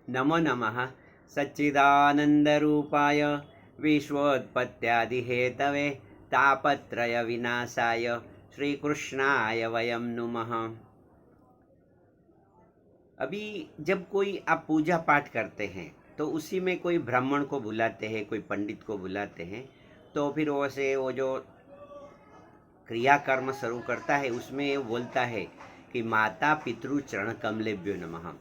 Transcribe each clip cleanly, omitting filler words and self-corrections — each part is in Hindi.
नमो नमः सच्चिदानन्दरूपाय विश्वोत्पत्त्यादिहेतवे तापत्रयविनाशाय श्रीकृष्णाय वयं नुमः। अभी जब कोई आप पूजा पाठ करते हैं तो उसी में कोई ब्राह्मण को बुलाते हैं, कोई पंडित को बुलाते हैं, तो फिर वो जो क्रियाकर्म शुरू करता है उसमें वो बोलता है कि माता पितृ चरण कमलेभ्यो नमः।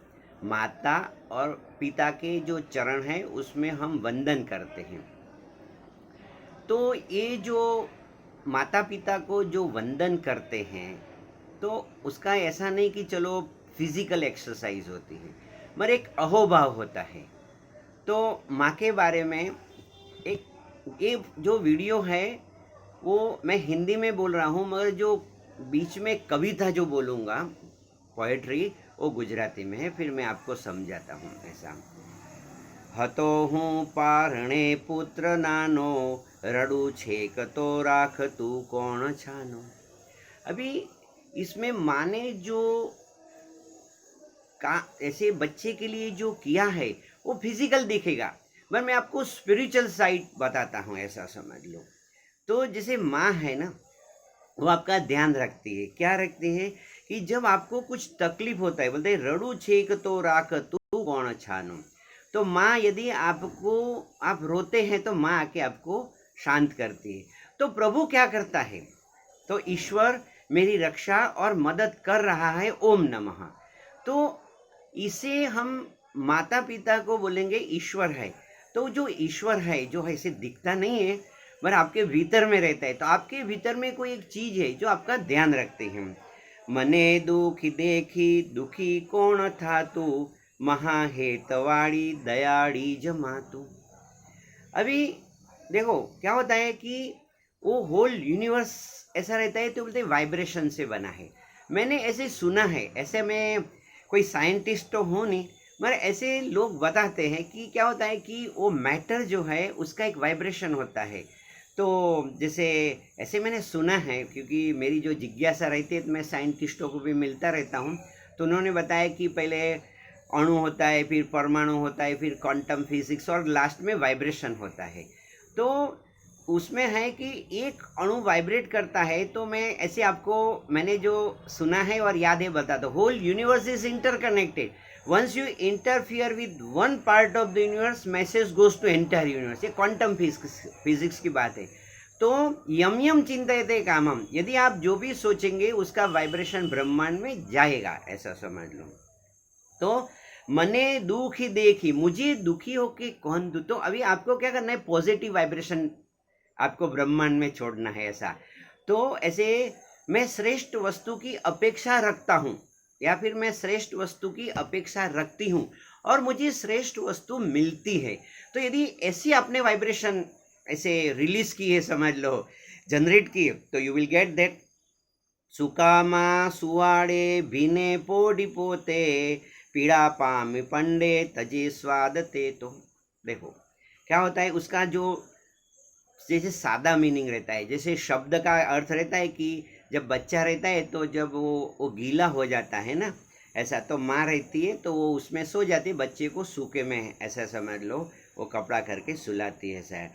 माता और पिता के जो चरण हैं उसमें हम वंदन करते हैं। तो ये जो माता पिता को जो वंदन करते हैं तो उसका ऐसा नहीं कि चलो फिजिकल एक्सरसाइज होती है, मगर एक अहोभाव होता है। तो माँ के बारे में एक ये जो वीडियो है वो मैं हिंदी में बोल रहा हूँ, मगर जो बीच में कविता जो बोलूँगा पोएट्री वो गुजराती में है, फिर मैं आपको समझाता हूँ। ऐसा હતો હું પારણે પુત્ર નાનો રડું છેક તો રાખ તું કોણ છાનો। अभी इसमें माँ ने जो का ऐसे बच्चे के लिए जो किया है वो फिजिकल दिखेगा, पर मैं आपको स्पिरिचुअल साइड बताता हूँ, ऐसा समझ लो। तो जैसे माँ है ना, वो आपका ध्यान रखती है। क्या रखती है कि जब आपको कुछ तकलीफ होता है, बोलते हैं रड़ू छेक तो राख तू कौन छानो। तो माँ यदि आपको आप रोते हैं तो माँ आके आपको शांत करती है। तो प्रभु क्या करता है, तो ईश्वर मेरी रक्षा और मदद कर रहा है, ओम नमः। तो इसे हम माता पिता को बोलेंगे ईश्वर है। तो जो ईश्वर है जो ऐसे दिखता नहीं है पर आपके भीतर में रहता है, तो आपके भीतर में कोई एक चीज है जो आपका ध्यान रखते हैं। मने दुखी देखी दुखी कौन था तू, महाहेतवाड़ी दयाड़ी जमा तू। अभी देखो क्या होता है कि वो होल यूनिवर्स ऐसा रहता है, तो बोलते वाइब्रेशन से बना है। मैंने ऐसे सुना है, ऐसे मैं कोई साइंटिस्ट तो हूँ नहीं, मगर ऐसे लोग बताते हैं कि क्या होता है कि वो मैटर जो है उसका एक वाइब्रेशन होता है। तो जैसे ऐसे मैंने सुना है, क्योंकि मेरी जो जिज्ञासा रहती है तो मैं साइंटिस्टों को भी मिलता रहता हूँ। तो उन्होंने बताया कि पहले अणु होता है, फिर परमाणु होता है, फिर क्वांटम फिजिक्स और लास्ट में वाइब्रेशन होता है। तो उसमें है कि एक अणु वाइब्रेट करता है। तो मैं ऐसे आपको मैंने जो सुना है और याद है बता दो। Whole universe is interconnected. Once you interfere with one part of the universe, message goes to entire universe. ये क्वांटम फिजिक्स की बात है। तो यम यम चिंतयते कामम, यदि आप जो भी सोचेंगे उसका वाइब्रेशन ब्रह्मांड में जाएगा, ऐसा समझ लो। तो मने दुखी देखी, मुझे दुखी होके कौन दू। तो अभी आपको क्या करना है, पॉजिटिव वाइब्रेशन आपको ब्रह्मांड में छोड़ना है। ऐसा तो ऐसे मैं श्रेष्ठ वस्तु की अपेक्षा रखता हूँ, या फिर मैं श्रेष्ठ वस्तु की अपेक्षा रखती हूँ और मुझे श्रेष्ठ वस्तु मिलती है। तो यदि ऐसी आपने वाइब्रेशन ऐसे रिलीज की है, समझ लो जनरेट की, तो यू विल गेट दैट। सुकामा सुवाड़े भीने पोडी पोते, पीड़ा पामी पंडे तजे स्वाद ते। तो देखो क्या होता है, उसका जो जैसे सादा मीनिंग रहता है, जैसे शब्द का अर्थ रहता है कि जब बच्चा रहता है तो जब वो गीला हो जाता है ना, ऐसा तो माँ रहती है तो वो उसमें सो जाती है, बच्चे को सूखे में ऐसा समझ लो वो कपड़ा करके सुलाती है। ऐसा है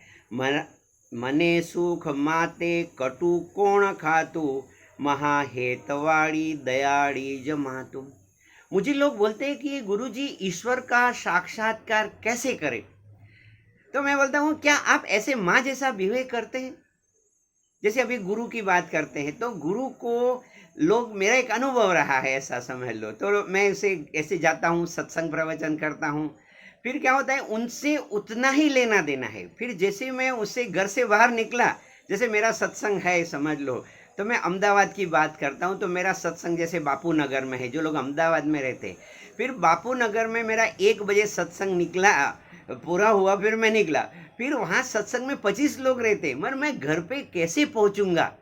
मने सुख माते कटु कोण खातु, महाहेतवाड़ी दयाड़ी जमातु। मुझे लोग बोलते हैं कि गुरुजी ईश्वर का साक्षात्कार कैसे करें। तो मैं बोलता हूँ क्या आप ऐसे माँ जैसा बिहेव करते हैं। जैसे अभी गुरु की बात करते हैं तो गुरु को लोग, मेरा एक अनुभव रहा है ऐसा समझ लो। तो मैं उसे ऐसे जाता हूँ, सत्संग प्रवचन करता हूँ, फिर क्या होता है उनसे उतना ही लेना देना है। फिर जैसे मैं उससे घर से बाहर निकला, जैसे मेरा सत्संग है समझ लो, तो मैं अहमदाबाद की बात करता हूँ, तो मेरा सत्संग जैसे बापू नगर में है, जो लोग अहमदाबाद में रहते, फिर बापू नगर में मेरा 1 बजे सत्संग निकला पूरा हुआ, फिर मैं निकला, फिर वहाँ सत्संग में 25 लोग रहते, मगर मैं घर पे कैसे पहुँचूँगा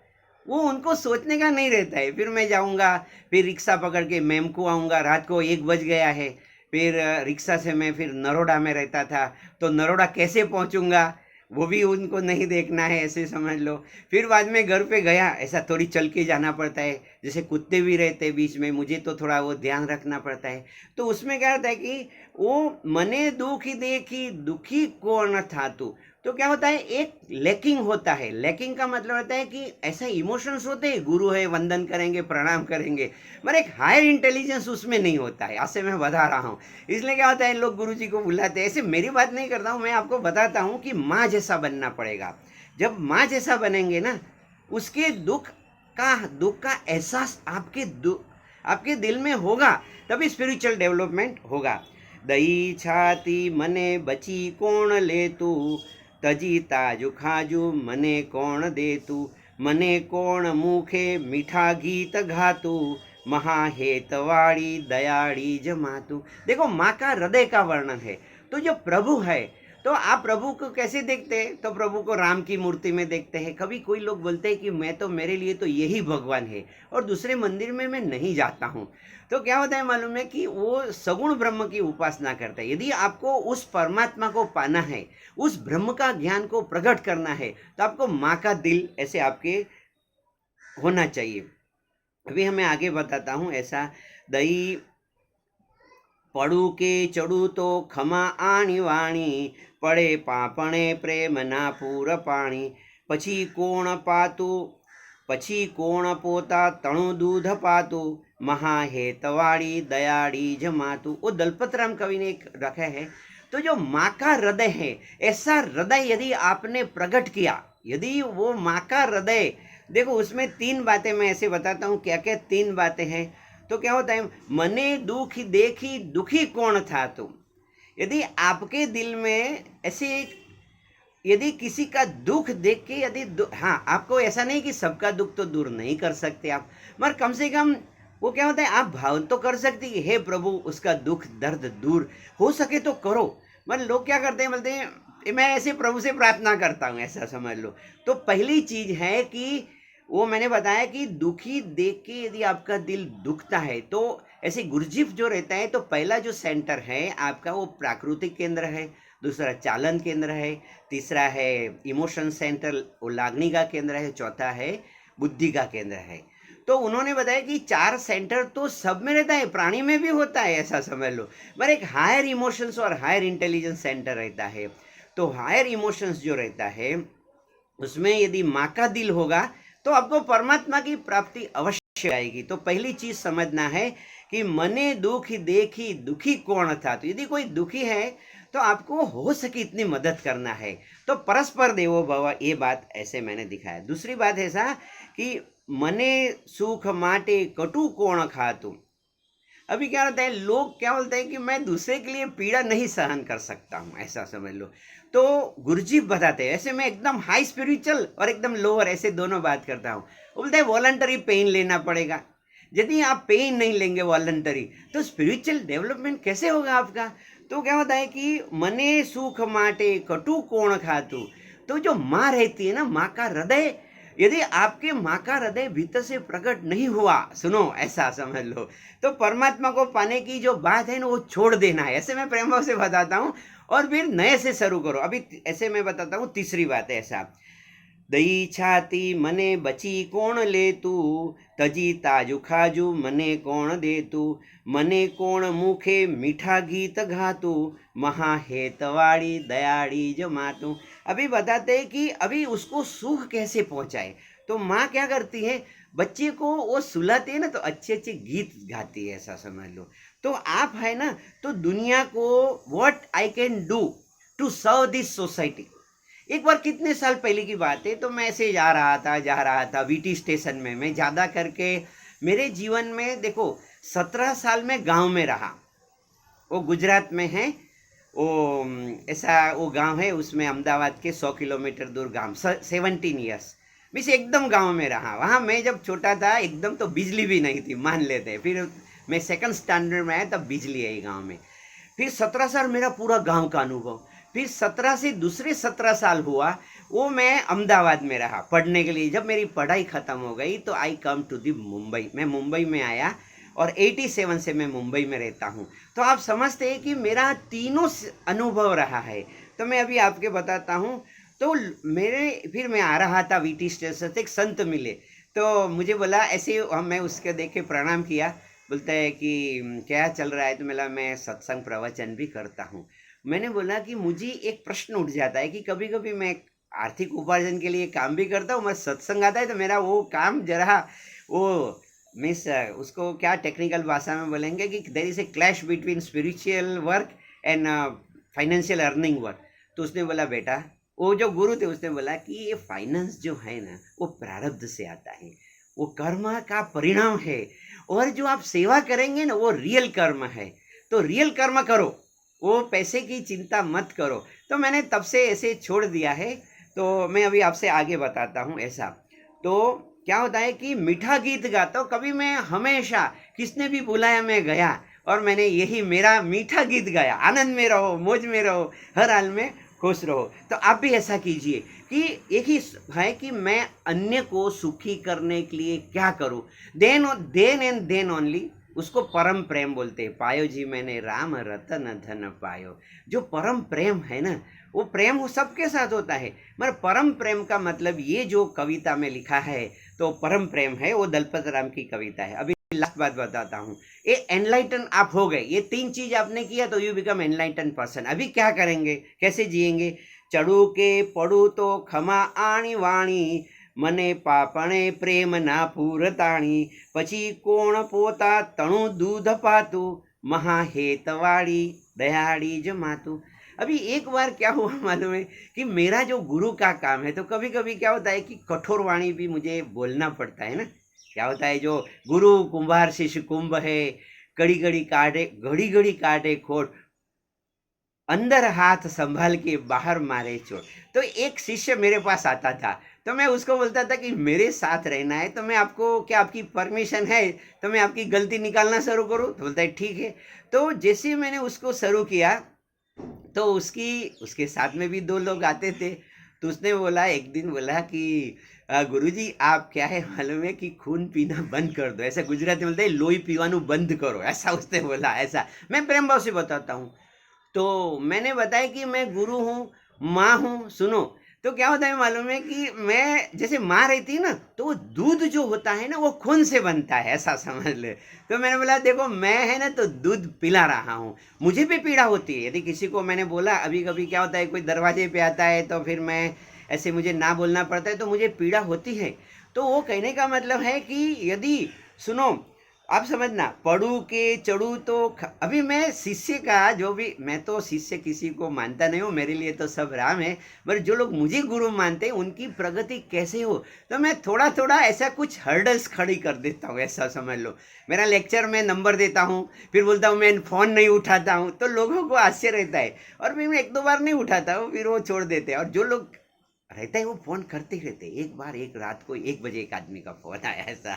वो उनको सोचने का नहीं रहता है। फिर मैं जाऊँगा, फिर रिक्शा पकड़ के मेमको आऊँगा, रात को 1 बज गया है, फिर रिक्शा से मैं फिर नरोडा में रहता था, तो नरोडा कैसे पहुँचूँगा वो भी उनको नहीं देखना है, ऐसे समझ लो। फिर बाद में घर पे गया, ऐसा थोड़ी चल के जाना पड़ता है, जैसे कुत्ते भी रहते हैं बीच में, मुझे तो थोड़ा वो ध्यान रखना पड़ता है। तो उसमें क्या होता है कि वो मने दुखी देखी दुखी कौन था तू, तो क्या होता है, एक लैकिंग होता है। लैकिंग का मतलब होता है कि ऐसा इमोशंस होते हैं, गुरु है वंदन करेंगे प्रणाम करेंगे, मगर एक हायर इंटेलिजेंस उसमें नहीं होता है, ऐसे मैं बता रहा हूँ। इसलिए क्या होता है, लोग गुरु जी को बुलाते हैं। ऐसे मेरी बात नहीं करता हूँ, मैं आपको बताता हूँ कि माँ जैसा बनना पड़ेगा। जब माँ जैसा बनेंगे ना, उसके दुख का एहसास आपके दिल में होगा, तभी स्पिरिचुअल डेवलपमेंट होगा। दही छाती मने बची कोण ले तू, तजी ताजु खाजू मने कोण दे तू, मने कोण मुखे मीठा गीत घातू, महाहेतवाड़ी दयाड़ी जमातू। देखो माँ का हृदय का वर्णन है। तो जो प्रभु है, तो आप प्रभु को कैसे देखते हैं, तो प्रभु को राम की मूर्ति में देखते हैं। कभी कोई लोग बोलते हैं कि मैं तो, मेरे लिए तो यही भगवान है और दूसरे मंदिर में मैं नहीं जाता हूँ। तो क्या होता है मालूम है कि वो सगुण ब्रह्म की उपासना करता है। यदि आपको उस परमात्मा को पाना है, उस ब्रह्म का ज्ञान को प्रकट करना है, तो आपको माँ का दिल ऐसे आपके होना चाहिए। अभी हमें आगे बताता हूँ। ऐसा दही पड़ू के चढ़ू तो खमा आणी वाणी, पड़े पापणे प्रेम ना पूर पाणी, પછી કોણ પાતું, પછી કોણ પોતા તણું दूध पातू, महाहेतवाड़ी दयाड़ी जमातू। वो दलपत राम कवि ने एक रखा है। तो जो माँ का हृदय है, ऐसा हृदय यदि आपने प्रकट किया, यदि वो माँ का हृदय, देखो उसमें 3 बातें मैं ऐसे बताता हूँ, क्या क्या 3 बातें हैं। तो क्या होता है, मने दुख देखी दुखी कौन था तुम। यदि आपके दिल में ऐसे, यदि किसी का दुख देख के, यदि हाँ, आपको ऐसा नहीं कि सबका दुख तो दूर नहीं कर सकते आप, मगर कम से कम वो क्या होता है, आप भाव तो कर सकते कि हे प्रभु उसका दुख दर्द दूर हो सके तो करो। मतलब लोग क्या करते हैं, बोलते हैं मैं ऐसे प्रभु से प्रार्थना करता हूँ, ऐसा समझ लो। तो पहली चीज है कि वो मैंने बताया कि दुखी देख के यदि आपका दिल दुखता है, तो ऐसे गुरजीफ जो रहता है, तो पहला जो सेंटर है आपका वो प्राकृतिक केंद्र है, दूसरा चालन केंद्र है, तीसरा है इमोशन सेंटर, वो लागनी का केंद्र है, चौथा है बुद्धि का केंद्र है। तो उन्होंने बताया कि 4 सेंटर तो सब में रहता है, प्राणी में भी होता है, ऐसा समझ लो। पर एक हायर इमोशंस और हायर इंटेलिजेंस सेंटर रहता है। तो हायर इमोशंस जो रहता है, उसमें यदि माँ का दिल होगा, तो आपको परमात्मा की प्राप्ति अवश्य आएगी। तो पहली चीज समझना है कि मने दुख देखी दुखी कौन था। तो यदि कोई दुखी है, तो आपको हो सके इतनी मदद करना है। तो परस्पर देवो भव, ये बात ऐसे मैंने दिखाया। दूसरी बात ऐसा कि मने सुख माटे कटु कोण खातु। अभी क्या होता है, लोग क्या बोलते हैं कि मैं दूसरे के लिए पीड़ा नहीं सहन कर सकता हूँ, ऐसा समझ लो। तो गुरुजी बताते हैं, ऐसे मैं एकदम हाई स्पिरिचुअल और एकदम लोअर, ऐसे दोनों बात करता हूँ। वो बोलते हैं वॉलंटरी पेन लेना पड़ेगा। यदि आप पेन नहीं लेंगे वॉलंटरी, तो स्पिरिचुअल डेवलपमेंट कैसे होगा आपका। तो क्या होता है कि मने सुख माटे कटु कोण खातु। तो जो माँ रहती है ना, माँ का हृदय, यदि आपके माँ का हृदय भीतर से प्रकट नहीं हुआ, सुनो ऐसा समझ लो, तो परमात्मा को पाने की जो बात है ना, वो छोड़ देना है। ऐसे मैं प्रेम भाव से बताता हूँ, और फिर नए से शुरू करो। अभी ऐसे मैं बताता हूँ। तीसरी बात है ऐसा, दही छाती मने बची कोण ले तू, तजी ताजु खाजू मने कोण दे तू, मने कोण मुखे मीठा गीत घातू, महाहेतवाड़ी दयाड़ी जो मातू। अभी बताते हैं कि अभी उसको सुख कैसे पहुंचाए। तो माँ क्या करती है, बच्चे को वो सुलाती है ना, तो अच्छे अच्छे गीत गाती है, ऐसा समझ लो। तो आप है ना, तो दुनिया को what I can do to serve this society. एक बार कितने साल पहले की बात है, तो मैं ऐसे जा रहा था वीटी स्टेशन में। मैं ज़्यादा करके मेरे जीवन में देखो 17 साल में गांव में रहा। वो गुजरात में है, वो ऐसा वो गांव है, उसमें अहमदाबाद के 100 किलोमीटर दूर गांव। 17 ईयर्स मिस एकदम गांव में रहा। वहाँ मैं जब छोटा था, एकदम तो बिजली भी नहीं थी, मान लेते। फिर मैं सेकंड स्टैंडर्ड में आया, तब बिजली आई गांव में। फिर 17 साल मेरा पूरा गांव का अनुभव। फिर 17 से दूसरे 17 साल हुआ, वो मैं अहमदाबाद में रहा पढ़ने के लिए। जब मेरी पढ़ाई ख़त्म हो गई, तो आई कम टू दी मुंबई। मैं मुंबई में आया, और 87 से मैं मुंबई में रहता हूँ। तो आप समझते हैं कि मेरा तीनों अनुभव रहा है। तो मैं अभी आपके बताता हूँ। तो फिर मैं आ रहा था वीटी स्टेशन से, एक संत मिले, तो मुझे बोला ऐसे हम, मैं उसके देख के प्रणाम किया। बोलता है कि क्या चल रहा है? तो मैं सत्संग प्रवचन भी करता हूँ। मैंने बोला कि मुझे एक प्रश्न उठ जाता है कि कभी कभी मैं आर्थिक उपार्जन के लिए काम भी करता हूँ, मैं सत्संग आता है तो मेरा वो काम जरा वो मीन्स उसको क्या टेक्निकल भाषा में बोलेंगे कि there is a clash between spiritual work and financial earning work. तो उसने बोला बेटा, वो जो गुरु थे उसने बोला कि ये फाइनेंस जो है ना वो प्रारब्ध से आता है, वो कर्म का परिणाम है, और जो आप सेवा करेंगे ना वो रियल कर्म है। तो रियल कर्म करो, वो पैसे की चिंता मत करो। तो मैंने तब से ऐसे छोड़ दिया है। तो मैं अभी आपसे आगे बताता हूँ ऐसा। तो क्या होता है कि मीठा गीत गाता हूँ, कभी मैं हमेशा किसने भी बुलाया मैं गया, और मैंने यही मेरा मीठा गीत गाया, आनंद में रहो, मौज में रहो, हर हाल में खुश रहो। तो आप भी ऐसा कीजिए कि एक ही है कि मैं अन्य को सुखी करने के लिए क्या करूं, देन एंड देन ओनली, उसको परम प्रेम बोलते हैं। पायो जी मैंने राम रतन धन पायो। जो परम प्रेम है ना, वो प्रेम वो सबके साथ होता है, मगर परम प्रेम का मतलब ये जो कविता में लिखा है तो परम प्रेम है, वो दलपत राम की कविता है। अभी लास्ट बात बताता हूँ। ये एनलाइटन आप हो गए, ये 3 चीज आपने किया तो यू बिकम एनलाइटन पर्सन। अभी क्या करेंगे, कैसे जिएंगे? चढ़ू के पड़ू तो खमा आणी वाणी, મને પાપણે પ્રેમ ના પૂરતાણી, પછી કોણ પોતા તણું दूध પાતું, महाहेतवाड़ी दयाड़ी जमातू। अभी एक बार क्या हुआ मालूम है कि मेरा जो गुरु का काम है, तो कभी कभी क्या होता है कि कठोर वाणी भी मुझे बोलना पड़ता है ना। क्या होता है, जो गुरु कुंभार शिष्य कुंभ है, घड़ी घड़ी काटे खोट, अंदर हाथ संभाल के बाहर मारे चोट। तो एक शिष्य मेरे पास आता था, तो मैं उसको बोलता था कि मेरे साथ रहना है, तो मैं आपको, क्या आपकी परमिशन है तो मैं आपकी गलती निकालना शुरू करूँ? तो बोलता है ठीक है। तो जैसे मैंने उसको शुरू किया, तो उसके साथ में भी 2 लोग आते थे। तो उसने बोला, एक दिन बोला कि गुरुजी आप क्या है मालूम है कि खून पीना बंद कर दो, ऐसा गुजराती में बोलते हैं, लोई पीवानू बंद करो, ऐसा उसने बोला। ऐसा मैं प्रेम भाव से बताता हूँ। तो मैंने बताया कि मैं गुरु हूँ, माँ हूँ, सुनो। तो क्या होता है मालूम है कि मैं, जैसे माँ रहती है ना, तो वो दूध जो होता है ना वो खून से बनता है, ऐसा समझ ले। तो मैंने बोला देखो मैं है ना तो दूध पिला रहा हूँ, मुझे भी पीड़ा होती है। यदि किसी को मैंने बोला, अभी कभी क्या होता है कोई दरवाजे पे आता है तो फिर मैं ऐसे, मुझे ना बोलना पड़ता है, तो मुझे पीड़ा होती है। तो वो कहने का मतलब है कि यदि, सुनो, आप समझना, पढ़ू के चढ़ू तो अभी मैं शिष्य का जो भी, मैं तो शिष्य किसी को मानता नहीं हूँ, मेरे लिए तो सब राम है, पर जो लोग मुझे गुरु मानते हैं उनकी प्रगति कैसे हो, तो मैं थोड़ा थोड़ा ऐसा कुछ हर्डल्स खड़ी कर देता हूँ, ऐसा समझ लो। मेरा लेक्चर में नंबर देता हूँ, फिर बोलता हूँ मैं फ़ोन नहीं उठाता हूँ, तो लोगों को आश्चर्य रहता है, और फिर मैं 1-2 बार नहीं उठाता हूँ, फिर वो छोड़ देते हैं। और जो लोग रहता है वो फ़ोन करते रहते। एक बार एक रात को 1 बजे एक आदमी का फ़ोन आया, ऐसा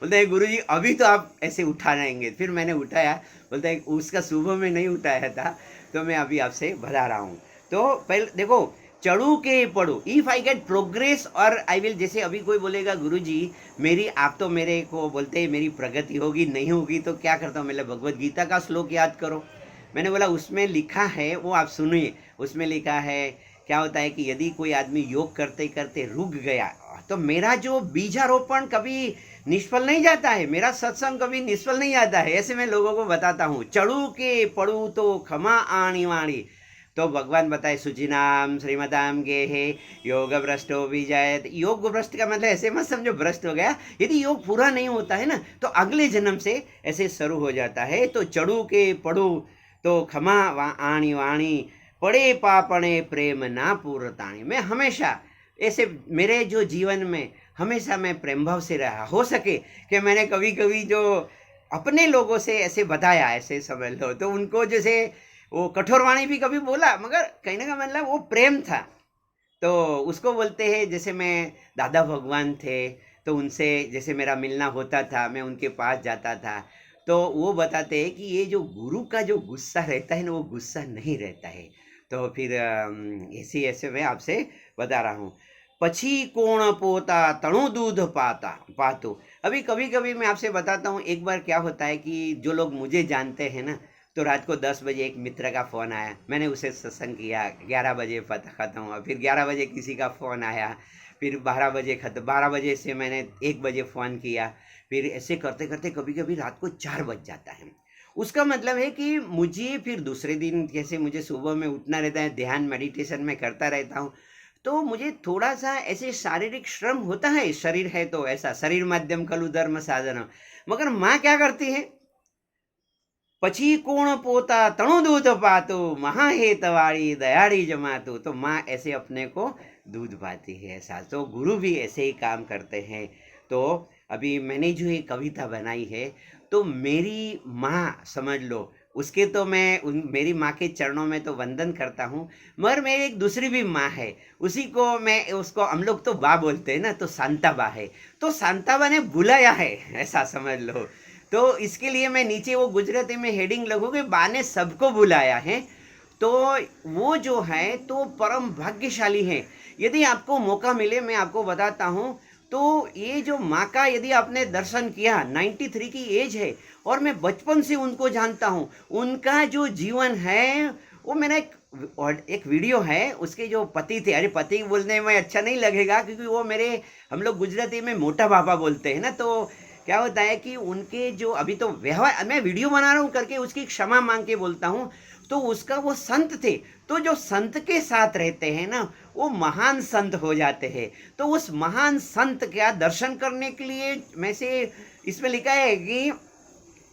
बोलता है गुरुजी अभी तो आप ऐसे उठाएंगे। फिर मैंने उठाया, बोलता है उसका सुबह में नहीं उठाया था, तो मैं अभी आपसे बता रहा हूँ। तो पहले देखो, चढ़ू के पढ़ू, इफ़ आई गेट प्रोग्रेस और आई विल, जैसे अभी कोई बोलेगा गुरुजी मेरी, आप तो मेरे को बोलते हैं मेरी प्रगति होगी नहीं होगी, तो क्या करता हूँ, मतलब भगवद गीता का श्लोक याद करो। मैंने बोला उसमें लिखा है, वो आप सुनिए, उसमें लिखा है क्या होता है कि यदि कोई आदमी योग करते करते रुक गया, तो मेरा जो बीजारोपण कभी निष्फल नहीं जाता है, मेरा सत्संग कभी निष्फल नहीं जाता है, ऐसे मैं लोगों को बताता हूँ। चढ़ू के पढ़ू तो खमा आणी वाणी, तो भगवान बताए सुजिनाम श्रीमदाम गे है योग भ्रष्टो भी जाए। योग भ्रष्ट का मतलब ऐसे मत समझो भ्रष्ट हो गया, यदि योग पूरा नहीं होता है ना तो अगले जन्म से ऐसे शुरू हो जाता है। तो चढ़ू के पढ़ू तो खमा आणी वाणी, पड़े पापणे प्रेम ना पूरताणी। मैं हमेशा ऐसे, मेरे जो जीवन में हमेशा मैं प्रेम भाव से रहा, हो सके कि मैंने कभी कभी जो अपने लोगों से ऐसे बताया, ऐसे समझ लो, तो उनको जैसे वो कठोर वाणी भी कभी बोला, मगर कहने का मतलब वो प्रेम था। तो उसको बोलते हैं, जैसे मैं, दादा भगवान थे तो उनसे जैसे मेरा मिलना होता था, मैं उनके पास जाता था, तो वो बताते हैं कि ये जो गुरु का जो गुस्सा रहता है ना वो गुस्सा नहीं रहता है। तो फिर ऐसे ऐसे मैं आपसे बता रहा हूँ। पछी कोण पोता तणु दूध पाता पातो। अभी कभी कभी मैं आपसे बताता हूँ, एक बार क्या होता है कि जो लोग मुझे जानते हैं ना, तो रात को 10 बजे एक मित्र का फ़ोन आया, मैंने उसे सत्संग किया, 11 बजे ख़त्म हुआ, फिर 11 बजे किसी का फ़ोन आया, फिर 12 बजे ख़त्म, 12 बजे से मैंने 1 बजे फ़ोन किया, फिर ऐसे करते करते कभी कभी रात को 4 बज जाता है। उसका मतलब है कि मुझे फिर दूसरे दिन जैसे मुझे सुबह में उठना रहता है, ध्यान मेडिटेशन में करता रहता हूँ, तो मुझे थोड़ा सा ऐसे शारीरिक श्रम होता है, शरीर है तो ऐसा, शरीर माध्यम खलु धर्म साधन। मगर माँ क्या करती है, પછી કોણ પોતા તણું दूध पातो महाहेतवाड़ी दयाड़ी जमातो, तो माँ ऐसे अपने को दूध पाती है ऐसा। तो गुरु भी ऐसे ही काम करते हैं। तो अभी मैंने जो ये कविता बनाई है, तो मेरी माँ समझ लो, उसके तो मैं मेरी माँ के चरणों में तो वंदन करता हूँ, मगर मेरी एक दूसरी भी माँ है, उसी को मैं, उसको हम लोग तो बा बोलते हैं ना, तो शांता बा है, तो शांता बा ने बुलाया है ऐसा समझ लो। तो इसके लिए मैं नीचे वो गुजराती में हेडिंग लगूंगी, बा ने सबको बुलाया है। तो वो जो है तो परम भाग्यशाली है। यदि आपको मौका मिले, मैं आपको बताता हूँ, तो ये जो माँ का यदि आपने दर्शन किया, 93 की एज है, और मैं बचपन से उनको जानता हूँ, उनका जो जीवन है वो मैंने एक वीडियो है, उसके जो पति थे, अरे पति बोलने में अच्छा नहीं लगेगा क्योंकि वो मेरे, हम लोग गुजराती में मोटा बाबा बोलते हैं ना, तो क्या होता है कि उनके जो अभी तो व्यवहार, मैं वीडियो बना रहा हूँ करके उसकी क्षमा मांग के बोलता हूँ, तो उसका वो संत थे, तो जो संत के साथ रहते हैं ना, वो महान संत हो जाते हैं। तो उस महान संत का दर्शन करने के लिए मैं से इसमें लिखा है कि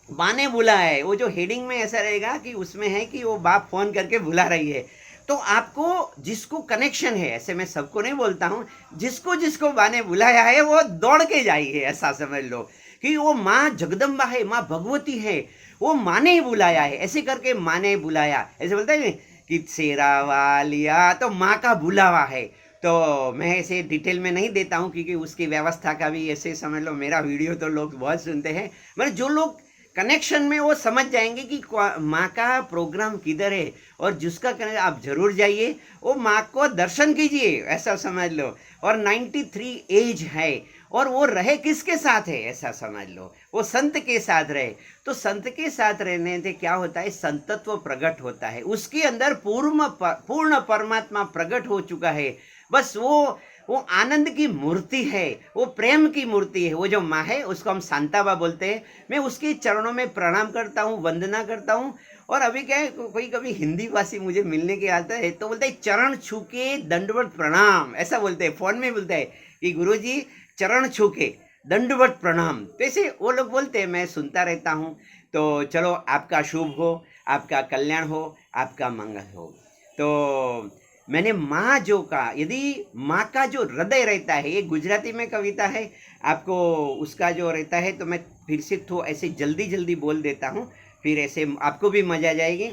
बा ने बुलाया है, वो जो हेडिंग में ऐसा रहेगा कि उसमें है कि वो बाप फोन करके बुला रही है। तो आपको जिसको कनेक्शन है, ऐसे मैं सबको नहीं बोलता हूँ, जिसको जिसको बा ने बुलाया है वो दौड़ के जाइए, ऐसा समझ लो कि वो माँ जगदम्बा है, माँ भगवती है, वो माँ ने ही बुलाया है, ऐसे करके माँ ने बुलाया, ऐसे बोलते हैं कि शेरा वालिया, तो माँ का बुलावा है। तो मैं ऐसे डिटेल में नहीं देता हूँ क्योंकि उसकी व्यवस्था का भी ऐसे समझ लो, मेरा वीडियो तो लोग बहुत सुनते हैं, मगर जो लोग कनेक्शन में वो समझ जाएंगे कि माँ का प्रोग्राम किधर है, और जिसका कनेक्शन, आप जरूर जाइए, वो माँ को दर्शन कीजिए, ऐसा समझ लो। और 93 एज है, और वो रहे किसके साथ है, ऐसा समझ लो, वो संत के साथ रहे। तो संत के साथ रहने से क्या होता है, संतत्व प्रकट होता है, उसके अंदर पूर्ण परमात्मा प्रकट हो चुका है। बस वो आनंद की मूर्ति है, वो प्रेम की मूर्ति है। वो जो माँ है उसको हम शांताबा बोलते हैं। मैं उसके चरणों में प्रणाम करता हूँ, वंदना करता हूँ। और अभी क्या है, कोई कभी हिंदी भाषी मुझे मिलने के आता है तो बोलते हैं चरण छू के दंडवत प्रणाम, ऐसा बोलते हैं, फोन में बोलते हैं कि गुरुजी चरण छू के दंडवत प्रणाम, वैसे वो लोग बोलते हैं, मैं सुनता रहता हूँ। तो चलो, आपका शुभ हो, आपका कल्याण हो, आपका मंगल हो। तो मैंने माँ जो का, यदि माँ का जो हृदय रहता है, ये गुजराती में कविता है, आपको उसका जो रहता है, तो मैं फिर से तो ऐसे जल्दी जल्दी बोल देता हूँ, फिर ऐसे आपको भी मजा आ जाएगी।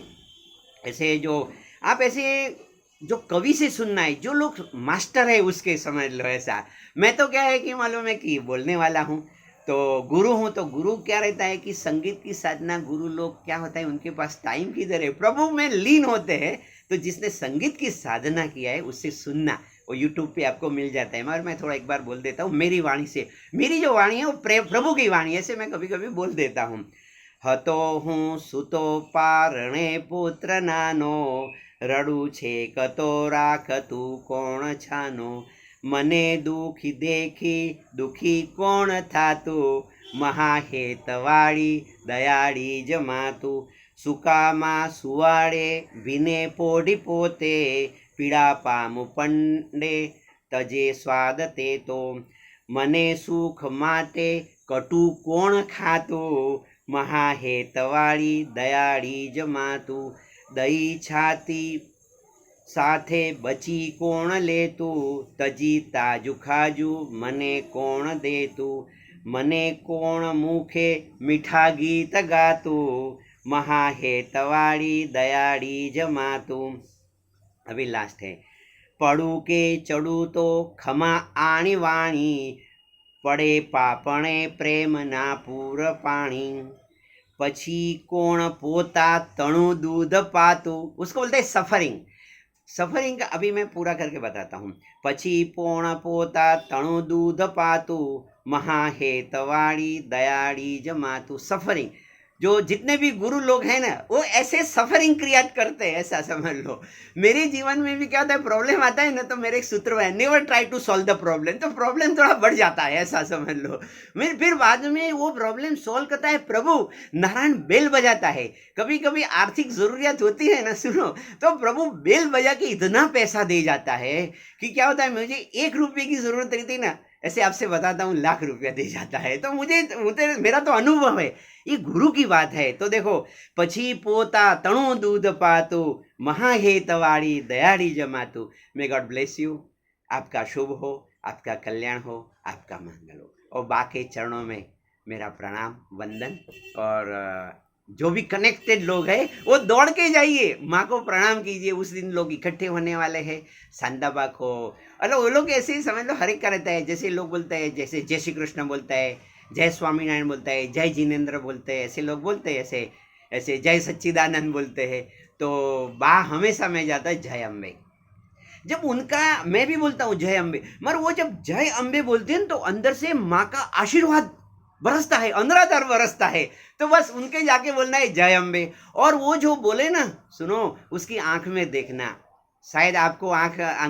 ऐसे जो आप ऐसे जो कवि से सुनना है, जो लोग मास्टर है उसके समझ लो, ऐसा। मैं तो क्या है कि मालूम है कि बोलने वाला हूँ, तो गुरु हूँ, तो गुरु क्या रहता है कि संगीत की साधना, गुरु लोग क्या होता है, उनके पास टाइम किधर है, प्रभु में लीन होते हैं। तो जिसने संगीत की साधना किया है उससे सुनना, वो यूट्यूब पे आपको मिल जाता है। मगर मैं थोड़ा एक बार बोल देता हूँ मेरी वाणी से, मेरी जो वाणी है वो प्रभु की वाणी है, ऐसे मैं कभी कभी बोल देता हूँ। હતો હું સૂતો પારણે પુત્ર નાનો, રડું છે કતો રાખતું કોણ છાનો, મને દુખી દેખી દુખી કોણ થાતું, મહાહેતવાળી દયાળી જમાતું, સુકામાં સુવાડે ભીને પોઢી પોતે, પીડા પામું પંડે તજે સ્વાદ તે તો, મને સુખ માટે કટુ કોણ ખાતું, મહાહેતવાળી દયાળી જમાતું, દઈ છાતી સાથે બચી કોણ લેતું, તજી તાજુ ખાજુ મને કોણ દેતું, મને કોણ મુખે મીઠા ગીત ગાતું, મહાહેતવાળી દયાળી જમાતું। अभी लास्ट है, पड़ू के चढ़ू तो खमा आणी वाणी, पड़े पापणे प्रेम ना पूर पाणी, पछी कोण पोता तणु दूध पातू, उसको बोलते हैं सफरिंग। सफरिंग का अभी मैं पूरा करके बताता हूँ। पछी पोण पोता तणु दूध पातू, महाहेतवाड़ी दयाड़ी जमातू। सफरिंग, जो जितने भी गुरु लोग हैं ना, वो ऐसे सफरिंग क्रिएट करते हैं, ऐसा समझ लो। मेरे जीवन में भी क्या होता है, प्रॉब्लम आता है ना, तो मेरे एक सूत्र है, never try to solve the problem, तो प्रॉब्लम थोड़ा बढ़ जाता है, ऐसा समझ लो। फिर बाद में वो प्रॉब्लम सॉल्व करता है प्रभु नारायण, बेल बजाता है। कभी कभी आर्थिक जरूरियत होती है ना, सुनो, तो प्रभु बेल बजा के इतना पैसा दे जाता है कि क्या होता है, मुझे 1 रुपये की जरूरत रहती ना, ऐसे आपसे बताता हूँ, लाख रुपया दे जाता है। तो मुझे मेरा तो अनुभव है, ये गुरु की बात है। तो देखो, पछी पोता तणु दूध पातु, महाहेतवाड़ी दयाड़ी जमातु। May God bless you. आपका शुभ हो, आपका कल्याण हो, आपका मंगल हो। और बाकी चरणों में मेरा प्रणाम, वंदन। और जो भी कनेक्टेड लोग हैं वो दौड़ के जाइए, माँ को प्रणाम कीजिए। उस दिन लोग इकट्ठे होने वाले हैं, सांदाबा को। अरे वो लोग ऐसे ही समझ लो, हर एक का रहता है। जैसे लोग बोलते हैं, जैसे जय श्री कृष्ण बोलता है, जय स्वामीनारायण बोलता है, जय जिनेन्द्र बोलते हैं, ऐसे लोग बोलते हैं, ऐसे ऐसे जय सच्चिदानंद बोलते हैं। तो बा हमेशा में जाता है जय अम्बे। जब उनका, मैं भी बोलता हूँ जय अम्बे, मगर वो जब जय अम्बे बोलते हैं तो अंदर से माँ का आशीर्वाद बरसता है, अंदराधार बरसता है। तो बस उनके जाके बोलना है जय अम्बे। और वो जो बोले ना, सुनो, उसकी आंख में देखना। शायद आपको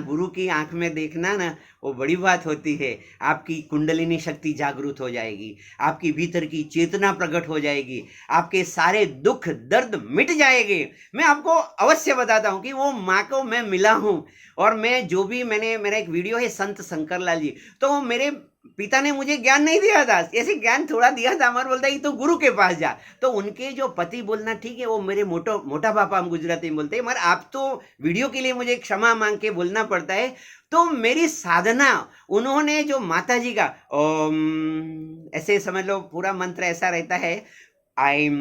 गुरु की आंख में देखना ना, वो बड़ी बात होती है। आपकी कुंडलिनी शक्ति जागृत हो जाएगी, आपकी भीतर की चेतना प्रकट हो जाएगी, आपके सारे दुख दर्द मिट जाएंगे। मैं आपको अवश्य बताता हूँ कि वो माँ को मैं मिला हूँ। और मैं जो भी मेरा एक वीडियो है संत शंकरलाल जी, तो मेरे पिता ने मुझे ज्ञान नहीं दिया था, ऐसे ज्ञान थोड़ा दिया था, हमारे बोलता है तो गुरु के पास जा। तो उनके जो पति बोलना ठीक है, वो मेरे मोटा पापा, हम गुजराती में बोलते हैं, मगर आप तो वीडियो के लिए मुझे क्षमा मांग के बोलना पड़ता है। तो मेरी साधना, उन्होंने जो माता जी का ओम, ऐसे समझ लो पूरा मंत्र ऐसा रहता है, आइम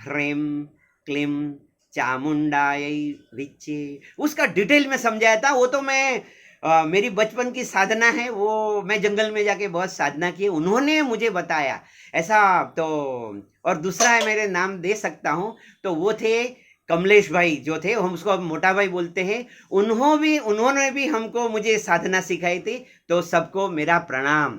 ह्रीम क्लीम चामुंडाय विच्चे, उसका डिटेल में समझाया था। वो तो मैं मेरी बचपन की साधना है, वो मैं जंगल में जाके बहुत साधना की, उन्होंने मुझे बताया ऐसा। तो और दूसरा है, मेरे नाम दे सकता हूँ, तो वो थे कमलेश भाई, जो थे, हम उसको अब मोटा भाई बोलते हैं। उन्होंने भी हमको मुझे साधना सिखाई थी। तो सबको मेरा प्रणाम।